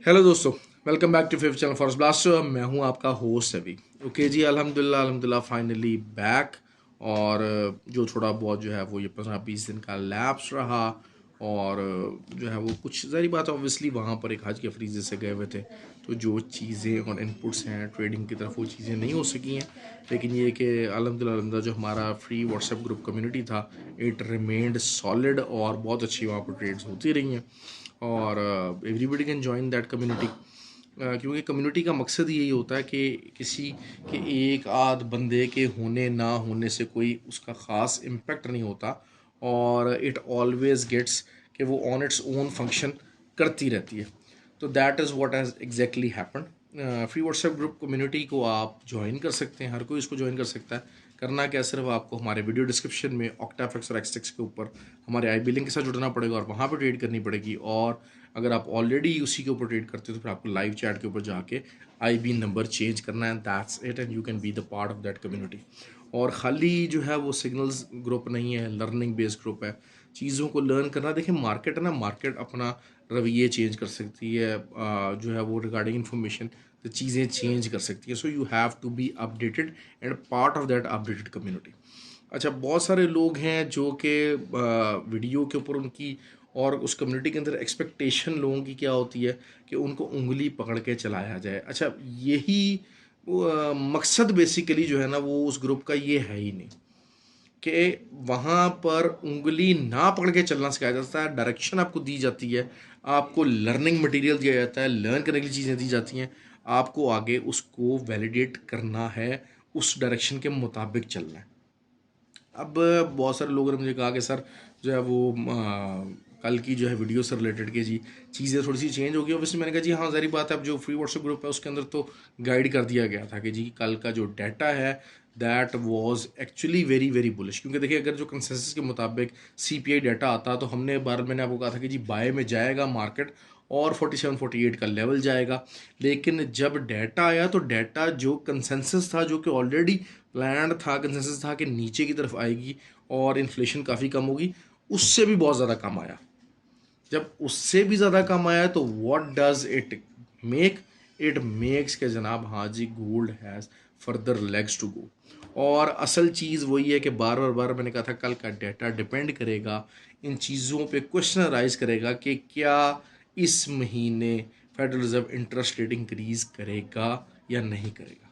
Hello दोस्तों, welcome back to fifth channel forest blaster. मैं हूं आपका होस्ट अभी। ओके जी, अल्हम्दुलिल्लाह अल्हम्दुलिल्लाह फाइनली बैक। और जो थोड़ा बहुत जो है वो ये 15-20 दिन का लैप्स रहा। और जो है वो कुछ ज़ाहिर बात है, ऑब्वियसली वहाँ पर एक हज के फ्रीजे से गए हुए थे, तो जो चीज़ें और इनपुट्स हैं ट्रेडिंग की तरफ वो चीज़ें नहीं हो सकी हैं। लेकिन ये कि अल्हम्दुलिल्लाह अल्हम्दुलिल्लाह जो हमारा फ्री व्हाट्सएप ग्रुप कम्युनिटी था, इट रिमेंड सॉलिड और बहुत अच्छी वहाँ पर ट्रेड्स होती रही हैं। और everybody can join that community, क्योंकि कम्युनिटी का मकसद यही होता है कि किसी के एक आध बंदे के होने ना होने से कोई उसका ख़ास इम्पेक्ट नहीं होता। और इट ऑलवेज गेट्स कि वो ऑन इट्स ओन फंक्शन करती रहती है। तो that is what has exactly happen. Free WhatsApp group community को आप ज्वाइन कर सकते हैं, हर कोई इसको ज्वाइन कर सकता है। करना क्या, सिर्फ आपको हमारे वीडियो डिस्क्रिप्शन में ऑक्टाफेक्स और एक्सटेक्स के ऊपर हमारे आई बिलिंग के साथ जुड़ना पड़ेगा और वहाँ पर ट्रेड करनी पड़ेगी। और अगर आप ऑलरेडी उसी के ऊपर ट्रेड करते हो तो फिर आपको लाइव चैट के ऊपर जाके आई बी नंबर चेंज करना है। That's it, and you can be the part of that community. और ख़ाली जो है वो सिग्नल्स ग्रुप नहीं है, लर्निंग बेस्ड ग्रुप है। चीज़ों को लर्न करना, देखिए मार्केट है ना, मार्केट अपना रवैये चेंज कर सकती है, जो है वो रिगार्डिंग इन्फॉर्मेशन तो चीज़ें चेंज कर सकती है। So you have to be updated and part of that updated community. अच्छा, बहुत सारे लोग हैं जो कि वीडियो के ऊपर उनकी और उस कम्युनिटी के अंदर एक्सपेक्टेशन लोगों की क्या होती है कि उनको उंगली पकड़ के चलाया जाए। अच्छा, यही मकसद बेसिकली जो है ना वो उस ग्रुप का ये है ही नहीं कि वहाँ पर उंगली ना पकड़ के चलना सिखाया जाता है। डायरेक्शन आपको दी जाती है, आपको लर्निंग मटेरियल दिया जाता है, लर्न करने के लिए चीज़ें दी जाती हैं। आपको आगे उसको वैलिडेट करना है, उस डायरेक्शन के मुताबिक चलना है। अब बहुत सारे लोगों ने मुझे कहा कि सर जो है वो कल की जो है वीडियो से रिलेटेड के जी चीज़ें थोड़ी सी चेंज हो गई। ऑब्वियसली मैंने कहा जी हाँ, ज़ाहिर बात है। अब जो फ्री व्हाट्सएप ग्रुप है उसके अंदर तो गाइड कर दिया गया था कि जी कल का जो डाटा है that was actually very very bullish. क्योंकि देखिए, अगर जो कंसेंसस के मुताबिक सीपीआई डाटा आता तो मैंने आपको कहा था कि जी बाय में जाएगा मार्केट और 47-48 का लेवल जाएगा। लेकिन जब डाटा आया तो डाटा जो कंसेंसस था, जो कि ऑलरेडी प्लान था, कंसेंसस था कि नीचे की तरफ आएगी और इन्फ्लेशन काफ़ी कम होगी, उससे भी बहुत ज़्यादा कम आया। जब उससे भी ज़्यादा कम आया तो what does it make, it makes के जनाब हाँ जी, gold has further legs to go. और असल चीज़ वही है कि बार बार बार मैंने कहा था कल का डाटा डिपेंड करेगा इन चीज़ों पे, क्वेश्चन राइज करेगा कि क्या इस महीने federal reserve interest rate increase करेगा या नहीं करेगा।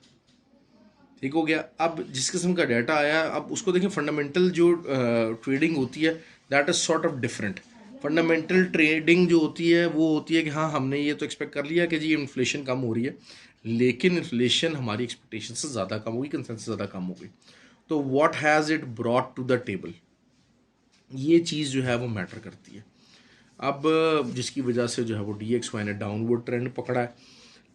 ठीक हो गया। अब जिस किस्म का डाटा आया, अब उसको देखें। फंडामेंटल जो ट्रेडिंग होती है that is sort of different. Fundamental trading जो होती है वो होती है कि हाँ, हमने ये तो एक्सपेक्ट कर लिया कि जी इन्फ्लेशन कम हो रही है, लेकिन इन्फ्लेशन हमारी एक्सपेक्टेशन से ज़्यादा कम होगी, कंसेंसस से ज़्यादा कम हो गई। तो what has it brought to the table, ये चीज़ जो है वो मैटर करती है। अब जिसकी वजह से जो है वो DXY ने डाउनवर्ड ट्रेंड पकड़ा है,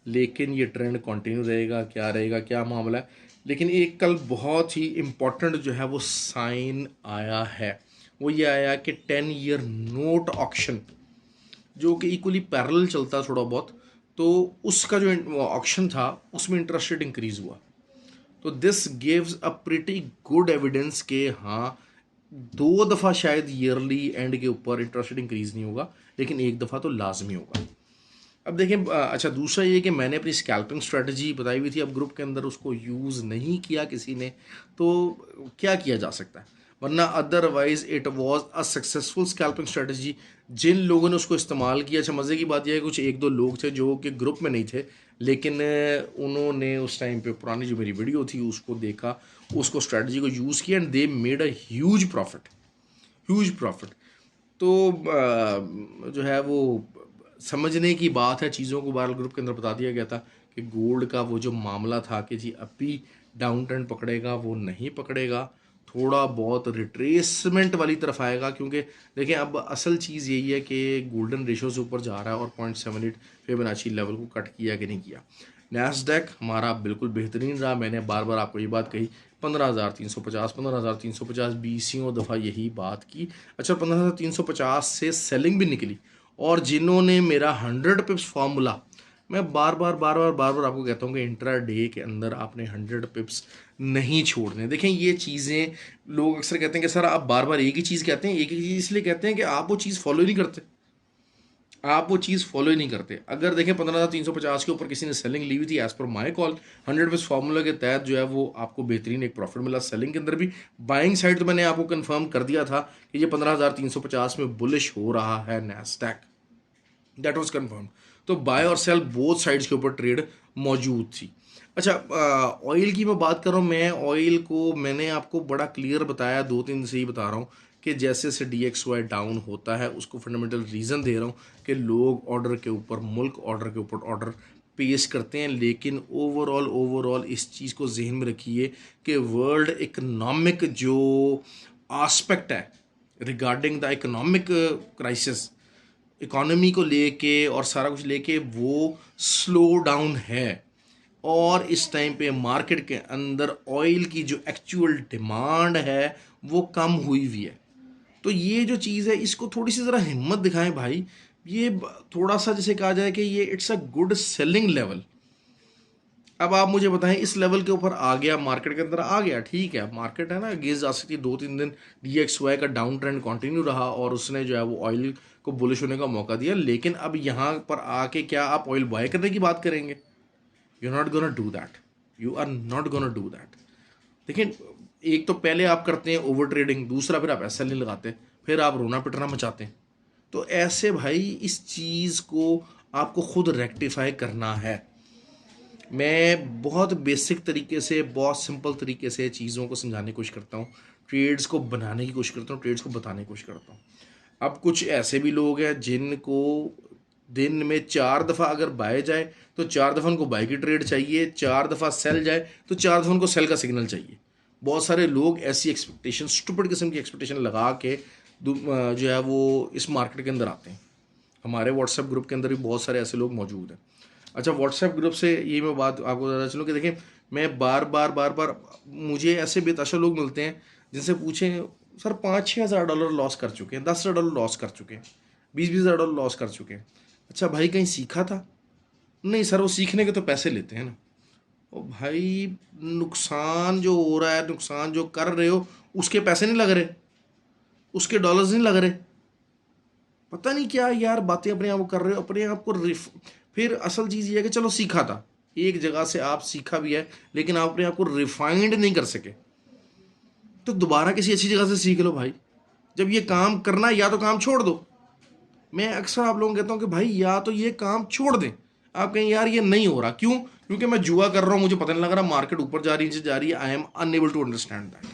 लेकिन ये ट्रेंड कंटिन्यू रहेगा, क्या रहेगा, क्या मामला है। लेकिन एक कल बहुत ही इम्पोर्टेंट जो है वो साइन आया है, वो ये आया कि 10 ईयर नोट ऑक्शन जो कि इक्वली पैरेलल चलता थोड़ा बहुत, तो उसका जो ऑक्शन था उसमें इंटरेस्ट रेट इंक्रीज हुआ। तो this gives a pretty good evidence के हाँ, दो दफ़ा शायद ईयरली एंड के ऊपर इंटरेस्ट रेट इंक्रीज नहीं होगा, लेकिन एक दफ़ा तो लाजमी होगा। अब देखें, अच्छा दूसरा ये कि मैंने अपनी स्कैल्पिंग स्ट्रेटजी बताई हुई थी, अब ग्रुप के अंदर उसको यूज़ नहीं किया किसी ने, तो क्या किया जा सकता है, वरना otherwise it was a successful scalping strategy. जिन लोगों ने उसको इस्तेमाल किया, अच्छा मज़े की बात यह है कुछ एक दो लोग थे जो कि ग्रुप में नहीं थे, लेकिन उन्होंने उस टाइम पे पुरानी जो मेरी वीडियो थी उसको देखा, उसको स्ट्रेटजी को यूज़ किया and they made a huge profit, huge profit. तो जो है वो समझने की बात है, चीज़ों को बारल ग्रुप के अंदर बता दिया गया था कि गोल्ड का वो जो मामला था कि जी अभी डाउन ट्रेंड पकड़ेगा, वो नहीं पकड़ेगा, थोड़ा बहुत रिट्रेसमेंट वाली तरफ आएगा। क्योंकि देखिए, अब असल चीज़ यही है कि गोल्डन रेशो से ऊपर जा रहा है और 0.78 फिबोनाची लेवल को कट किया कि नहीं किया। नैस्डैक हमारा बिल्कुल बेहतरीन रहा, मैंने बार बार आपको ये बात कही, 15,350 15,350 बीसियों दफ़ा यही बात की। अच्छा, 15,350 से सेलिंग भी निकली, और जिन्होंने मेरा 100 पिप्स फार्मूला, मैं बार बार आपको कहता हूँ कि इंट्रा डे के अंदर आपने 100 पिप्स नहीं छोड़ने। देखें, ये चीज़ें लोग अक्सर कहते हैं कि सर आप बार बार एक ही चीज़ कहते हैं, एक ही चीज़ इसलिए कहते हैं कि आप वो चीज़ फॉलो ही नहीं करते। आप वो चीज़ फॉलो ही नहीं करते। अगर देखें 15,350 के ऊपर किसी ने सेलिंग ली हुई थी, as per my call 100 formula के तहत जो है वो आपको बेहतरीन एक प्रॉफिट मिला सेलिंग के अंदर भी। बाइंग साइड तो मैंने आपको कंफर्म कर दिया था कि ये 15,350 में बुलिश हो रहा है नैस्डैक, दैट वाज कंफर्म। तो बाय और सेल बोथ साइड्स के ऊपर ट्रेड मौजूद थी। अच्छा, ऑयल की मैं बात कर रहा हूँ। मैं ऑयल को मैंने आपको बड़ा क्लियर बताया, 2-3 दिन से ही बता रहा हूँ कि जैसे जैसे DXY डाउन होता है उसको फंडामेंटल रीज़न दे रहा हूँ कि लोग ऑर्डर के ऊपर, मुल्क ऑर्डर के ऊपर ऑर्डर पेश करते हैं। लेकिन ओवरऑल इस चीज़ को जहन में रखिए कि वर्ल्ड इकनॉमिक जो आस्पेक्ट है regarding the economic crisis, economy को लेके और सारा कुछ लेके वो स्लो डाउन है। और इस टाइम पे मार्केट के अंदर ऑयल की जो एक्चुअल डिमांड है वो कम हुई हुई है। तो ये जो चीज़ है इसको थोड़ी सी ज़रा हिम्मत दिखाएं भाई। ये थोड़ा सा जैसे कहा जाए कि ये it's a good selling level. अब आप मुझे बताएं, इस लेवल के ऊपर आ गया, मार्केट के अंदर आ गया, ठीक है, मार्केट है ना गेज जा सकती है। 2-3 दिन DXY का डाउन ट्रेंड कंटिन्यू रहा और उसने जो है वो ऑयल को बुलिश होने का मौका दिया। लेकिन अब यहाँ पर आके क्या आप ऑयल बाय करने की बात करेंगे? You are not gonna do that, you are not gonna do that. देखिए, एक तो पहले आप करते हैं ओवर ट्रेडिंग, दूसरा फिर आप SL नहीं लगाते, फिर आप रोना पिटना मचाते हैं। तो ऐसे भाई इस चीज़ को आपको खुद रेक्टिफाई करना है। मैं बहुत बेसिक तरीके से, बहुत सिंपल तरीके से चीज़ों को समझाने की कोशिश करता हूँ, ट्रेड्स को बनाने की कोशिश करता हूँ, ट्रेड्स को बताने की कोशिश करता हूँ। अब कुछ ऐसे भी लोग हैं जिनको दिन में 4 दफ़ा अगर बाय जाए तो 4 दफ़ा उनको बाय की ट्रेड चाहिए, 4 दफ़ा सेल जाए तो 4 दफ़ा उनको सेल का सिग्नल चाहिए। बहुत सारे लोग ऐसी एक्सपेक्टेशन, स्टूपिड किस्म की एक्सपेक्टेशन लगा के जो है वो इस मार्केट के अंदर आते हैं। हमारे व्हाट्सएप ग्रुप के अंदर भी बहुत सारे ऐसे लोग मौजूद हैं। अच्छा, व्हाट्सएप ग्रुप से ये मैं बात आपको बताना चलूँ कि देखें, मैं बार बार मुझे ऐसे बेताशा लोग मिलते हैं जिनसे पूछें, सर 5-6 हज़ार डॉलर लॉस कर चुके हैं, 10 हज़ार डॉलर लॉस कर चुके हैं, 20-20 हज़ार डॉलर लॉस कर चुके हैं। अच्छा भाई, कहीं सीखा था? नहीं सर, वो सीखने के तो पैसे लेते हैं ना। ओ भाई, नुकसान जो हो रहा है, नुकसान जो कर रहे हो उसके पैसे नहीं लग रहे, उसके डॉलर्स नहीं लग रहे। पता नहीं क्या यार बातें अपने आप को कर रहे हो, अपने आप को फिर असल चीज़ ये है कि चलो सीखा था, एक जगह से आप सीखा भी है लेकिन आप अपने आप को रिफाइंड नहीं कर सके, तो दोबारा किसी अच्छी जगह से सीख लो भाई। जब ये काम करना है या तो काम छोड़ दो। मैं अक्सर आप लोगों को कहता हूँ कि भाई या तो ये काम छोड़ दें। आप कहें यार ये नहीं हो रहा, क्यों? क्योंकि मैं जुआ कर रहा हूँ, मुझे पता नहीं लग रहा, मार्केट ऊपर जा रही है नीचे जा रही है, I am unable to understand that.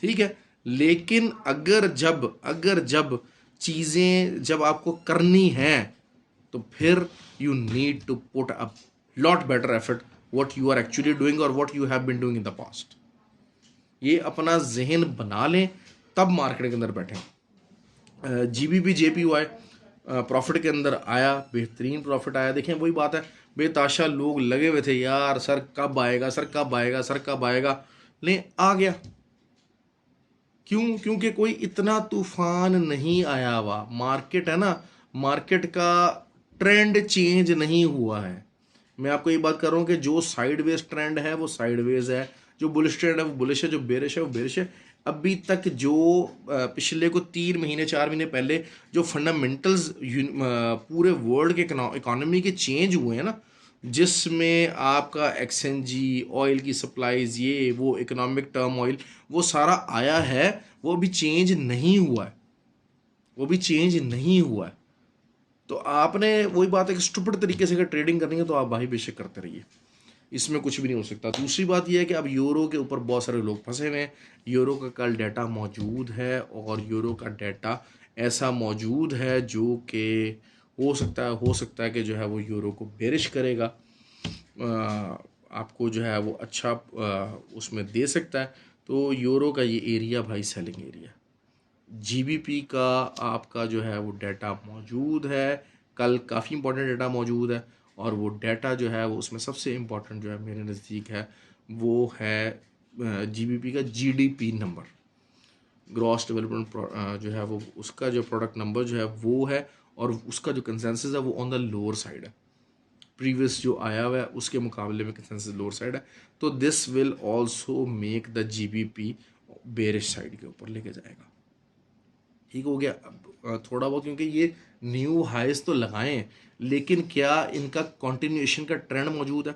ठीक है, लेकिन अगर जब चीज़ें जब आपको करनी हैं तो फिर you need to put a lot better effort what you are actually doing और what you have been doing in the past. ये अपना जहन बना लें, तब मार्केट के अंदर बैठें। GBP JPY प्रॉफिट के अंदर आया, बेहतरीन प्रॉफिट आया। देखें, वही बात है, बेताशा लोग लगे हुए थे यार, सर कब आएगा, सर कब आएगा, सर कब आएगा, ले आ गया। क्यों? क्योंकि कोई इतना तूफान नहीं आया हुआ। मार्केट है ना, मार्केट का ट्रेंड चेंज नहीं हुआ है। मैं आपको ये बात कर रहा हूँ कि जो साइडवेज ट्रेंड है वो साइडवेज है, जो बुलिश ट्रेंड है वो बुलिश है, जो बेरिश है वो बेरिश है। अभी तक जो पिछले को 3 महीने 4 महीने पहले जो फंडामेंटल्स पूरे वर्ल्ड के इकोनॉमी के चेंज हुए हैं ना, जिसमें आपका एक्सएनजी, ऑयल की सप्लाईज, ये वो इकोनॉमिक टर्म ऑयल, वो सारा आया है, वो अभी चेंज नहीं हुआ है, वो भी चेंज नहीं हुआ है। तो आपने वही बात है कि स्टूपिड तरीके से अगर ट्रेडिंग करनी है तो आप भाई बेशक करते रहिए, इसमें कुछ भी नहीं हो सकता। दूसरी बात यह है कि अब यूरो के ऊपर बहुत सारे लोग फंसे हुए हैं। यूरो का कल डाटा मौजूद है और यूरो का डाटा ऐसा मौजूद है जो कि हो सकता है कि जो है वो यूरो को बेरिश करेगा, आपको जो है वो अच्छा उसमें दे सकता है। तो यूरो का ये एरिया भाई सेलिंग एरिया। GBP का आपका जो है वो डाटा मौजूद है, कल काफ़ी इंपॉर्टेंट डाटा मौजूद है। और वो डाटा जो है वो उसमें सबसे इम्पॉर्टेंट जो है मेरे नज़दीक है वो है GBP का GDP नंबर, ग्रॉस डेवलपमेंट जो है वो उसका जो प्रोडक्ट नंबर जो है वो है, और उसका जो कंसेंसस है वो ऑन द लोअर साइड है। प्रीवियस जो आया हुआ है उसके मुकाबले में कंसेंसस लोअर साइड है। तो this will also make the GBP bearish side के ऊपर लेके जाएगा। ठीक हो गया। थोड़ा बहुत, क्योंकि ये न्यू हाइस तो लगाए हैं, लेकिन क्या इनका कंटिन्यूएशन का ट्रेंड मौजूद है?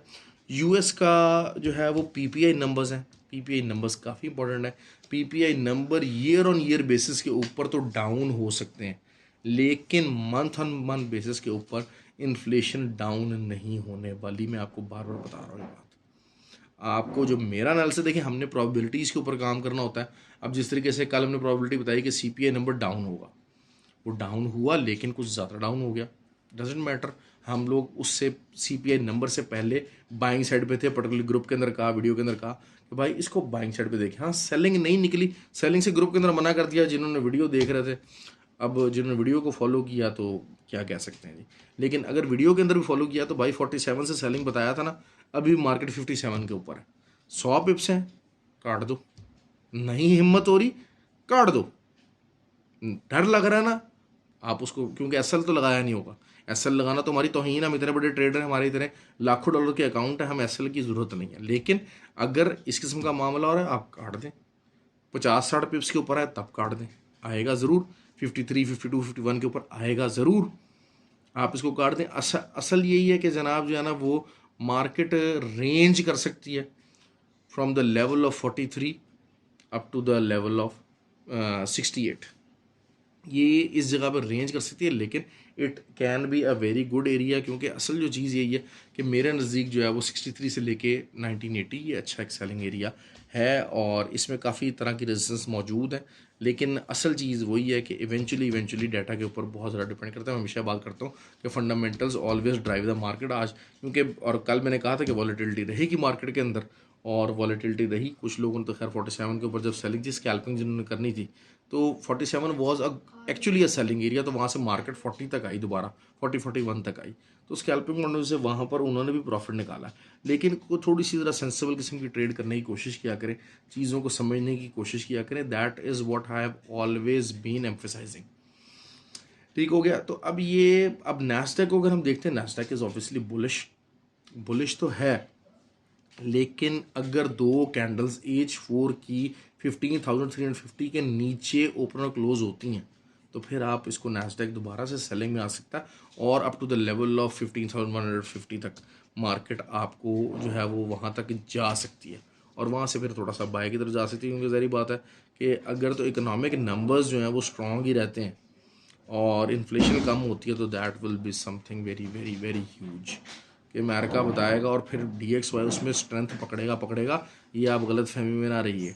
यूएस का जो है वो पीपीआई नंबर्स हैं, पीपीआई नंबर्स काफ़ी इंपॉर्टेंट है। PPI number year on year basis के ऊपर तो डाउन हो सकते हैं, लेकिन मंथ ऑन मंथ बेसिस के ऊपर इन्फ्लेशन डाउन नहीं होने वाली। मैं आपको बार बार बता रहा हूँ ये बात। आपको जो मेरा एनालिसिस, देखिए हमने प्रोबेबिलिटीज़ के ऊपर काम करना होता है। अब जिस तरीके से कल हमने प्रोबेबिलिटी बताई कि सीपीआई नंबर डाउन होगा, वो डाउन हुआ लेकिन कुछ ज़्यादा डाउन हो गया, डजेंट मैटर। हम लोग उससे सीपीआई नंबर से पहले बाइंग साइड पे थे, पर्टिकुलर ग्रुप के अंदर कहा, वीडियो के अंदर कहा कि भाई इसको बाइंग साइड पे देखें। हाँ, सेलिंग नहीं निकली, सेलिंग से ग्रुप के अंदर मना कर दिया जिन्होंने वीडियो देख रहे थे। अब जिन्होंने वीडियो को फॉलो किया तो क्या कह सकते हैं जी। लेकिन अगर वीडियो के अंदर भी फॉलो किया तो भाई 47 से सेलिंग बताया था ना, अभी मार्केट 57 के ऊपर है। 100 पिप्स हैं, काट दो। नहीं हिम्मत हो रही, काट दो। डर लग रहा है ना, आप उसको, क्योंकि एसएल तो लगाया नहीं होगा। एसएल लगाना तो हमारी तौहीन है, हम इतने बड़े ट्रेडर हैं, हमारे इतने लाखों डॉलर के अकाउंट है, हम एसएल की ज़रूरत नहीं है। लेकिन अगर इस किस्म का मामला हो रहा है, आप काट दें। 50-60 पिप्स के ऊपर है तब काट दें, आएगा ज़रूर। 53, 52, 51 के ऊपर आएगा ज़रूर, आप इसको काट दें। असल यही है कि जनाब जो है ना वो मार्केट रेंज कर सकती है from the level of 43 up to the level of 68। ये इस जगह पर रेंज कर सकती है, लेकिन it can be a very good area, क्योंकि असल जो चीज़ यही है कि मेरे नज़दीक जो है वो 63 से लेके 1980 ये अच्छा एक सेलिंग एरिया है, और इसमें काफ़ी तरह की रेजिस्टेंस मौजूद है। लेकिन असल चीज़ वही है कि इवेंचुअली डाटा के ऊपर बहुत ज़्यादा डिपेंड करता है। मैं हमेशा बात करता हूँ कि fundamentals always drive the market आज, क्योंकि और कल मैंने कहा था कि वॉलेटिलिटी रहेगी मार्केट के अंदर, और वॉलेटिलिटी रही। कुछ लोगों ने तो खैर 47 के ऊपर जब सेलिंग थी, स्कैल्पिंग जिन्होंने करनी थी, तो 47 was actually a selling area, तो वहाँ से मार्केट 40 तक आई, दोबारा 41 तक आई, तो स्कैल्पिंग पॉइंट से वहाँ पर उन्होंने भी प्रॉफिट निकाला। लेकिन को थोड़ी सी ज़रा सेंसिबल किस्म की ट्रेड करने की कोशिश किया करें, चीज़ों को समझने की कोशिश किया करें। That is what I have always been emphasising. ठीक हो गया। तो अब ये, अब नैस्डैक को अगर हम देखते हैं, Nasdaq is obviously bullish, bullish तो है, लेकिन अगर दो कैंडल्स एज 4 की 15,350 के नीचे ओपन और क्लोज होती हैं, तो फिर आप इसको नैस्डैक दोबारा से सेलिंग में आ सकता है, और up to the level of 15,150 तक मार्केट आपको जो है वो वहाँ तक जा सकती है, और वहाँ से फिर थोड़ा सा बाय की तरफ जा सकती है। क्योंकि ज़ाहिर बात है कि अगर तो इकोनॉमिक नंबर्स जो हैं वो स्ट्रॉन्ग ही रहते हैं और इन्फ्लेशन कम होती है, तो that will be something very very very huge, कि अमेरिका बताएगा और फिर DXY उसमें स्ट्रेंथ पकड़ेगा। ये आप गलत फहमी में ना रहिए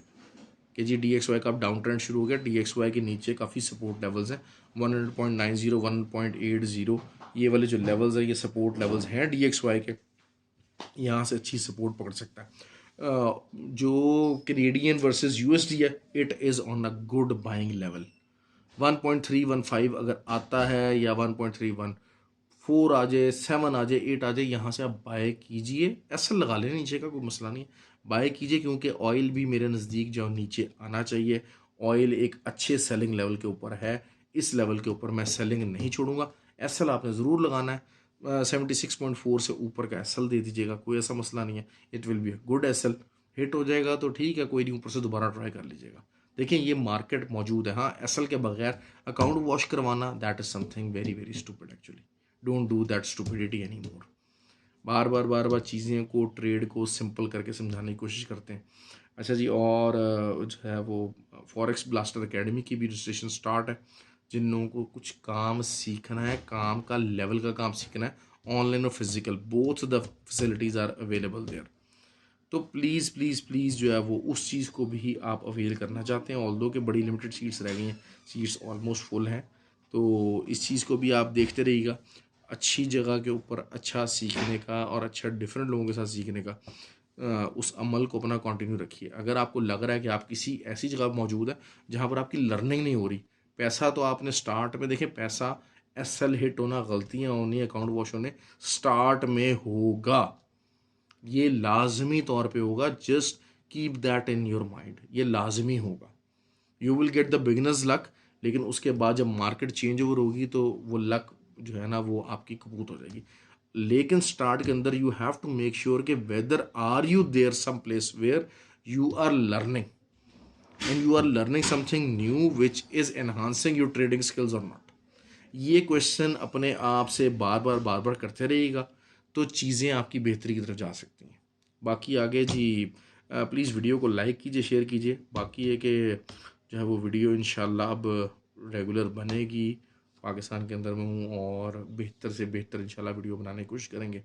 कि जी DXY का अब डाउन ट्रेंड शुरू हो गया। DXY के नीचे काफ़ी सपोर्ट लेवल्स हैं, 100.90, 1.80, ये वाले जो लेवल्स हैं ये सपोर्ट लेवल्स हैं DXY के, यहाँ से अच्छी सपोर्ट पकड़ सकता है। जो कैनेडियन वर्सेस USD है, it is on a good buying level. 1.315 अगर आता है, या 1.314 आ जाए, 7 आ जाए, 8 आ जाए, यहाँ से आप बाय कीजिए। ऐसा लगा लें नीचे का, कोई मसला नहीं है, बाय कीजिए। क्योंकि ऑयल भी मेरे नज़दीक जो नीचे आना चाहिए, ऑयल एक अच्छे सेलिंग लेवल के ऊपर है, इस लेवल के ऊपर मैं सेलिंग नहीं छोड़ूंगा। एसएल आपने ज़रूर लगाना है, 76.4 से ऊपर का एसएल दे दीजिएगा, कोई ऐसा मसला नहीं है। It will be a good SL, hit हो जाएगा तो ठीक है, कोई नहीं, ऊपर से दोबारा ट्राई कर लीजिएगा। देखिए ये मार्केट मौजूद है। हाँ, एसएल के बगैर अकाउंट वॉश करवाना, that is something very very stupid actually. Don't do that stupidity any more. बार बार चीज़ें को, ट्रेड को सिंपल करके समझाने की कोशिश करते हैं। अच्छा जी, और जो है वो फॉरेक्स ब्लास्टर एकेडमी की भी रजिस्ट्रेशन स्टार्ट है। जिन लोगों को कुछ काम सीखना है, काम का लेवल का काम सीखना है, ऑनलाइन और physical, both the facilities are available there. तो प्लीज़ जो है वो उस चीज़ को भी आप अवेल करना चाहते हैं, ऑल्दो कि बड़ी लिमिटेड सीट्स रह गई हैं, सीट्स ऑलमोस्ट फुल हैं, तो इस चीज़ को भी आप देखते रहिएगा। अच्छी जगह के ऊपर अच्छा सीखने का और अच्छा डिफरेंट लोगों के साथ सीखने का उस अमल को अपना कंटिन्यू रखिए। अगर आपको लग रहा है कि आप किसी ऐसी जगह मौजूद है जहाँ पर आपकी लर्निंग नहीं हो रही, पैसा तो आपने स्टार्ट में, देखें पैसा एसएल हिट होना, गलतियाँ होनी, अकाउंट वॉश होने स्टार्ट में होगा, ये लाजमी तौर पे होगा। Just keep that in your mind, ये लाजमी होगा। You will get the beginners luck, लेकिन उसके बाद जब मार्केट चेंज ओवर होगी तो वो लक जो है ना वो आपकी कबूत हो जाएगी। लेकिन स्टार्ट के अंदर you have to make sure कि whether are you there some place where you are learning. And you are learning something new which is enhancing your trading skills और नॉट। ये क्वेश्चन अपने आप से बार बार करते रहिएगा तो चीज़ें आपकी बेहतरी की तरफ जा सकती हैं। बाकी आगे जी प्लीज़ वीडियो को लाइक कीजिए, शेयर कीजिए। बाकी है कि जो है वो वीडियो इंशाल्लाह अब रेगुलर बनेगी। पाकिस्तान के अंदर में हूँ और बेहतर से बेहतर इंशाल्लाह वीडियो बनाने की कोशिश करेंगे।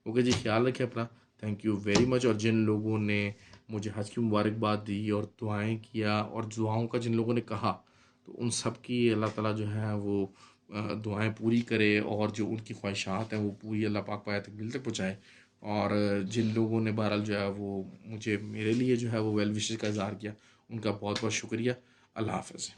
ओके जी, ख्याल रखें अपना। Thank you very much. और जिन लोगों ने मुझे हज की मुबारकबाद दी और दुआएं किया और दुआओं का जिन लोगों ने कहा, तो उन सब की अल्लाह ताला जो है वो दुआएं पूरी करे और जो उनकी ख्वाहिशात हैं वो पूरी अल्लाह पाक पाया तक दिल तक पहुँचाए। और जिन लोगों ने बहरहाल जो है वो मुझे मेरे लिए जो है वो वेल विशेस का इज़हार किया, उनका बहुत बहुत शुक्रिया। अल्लाह हाफ़िज़।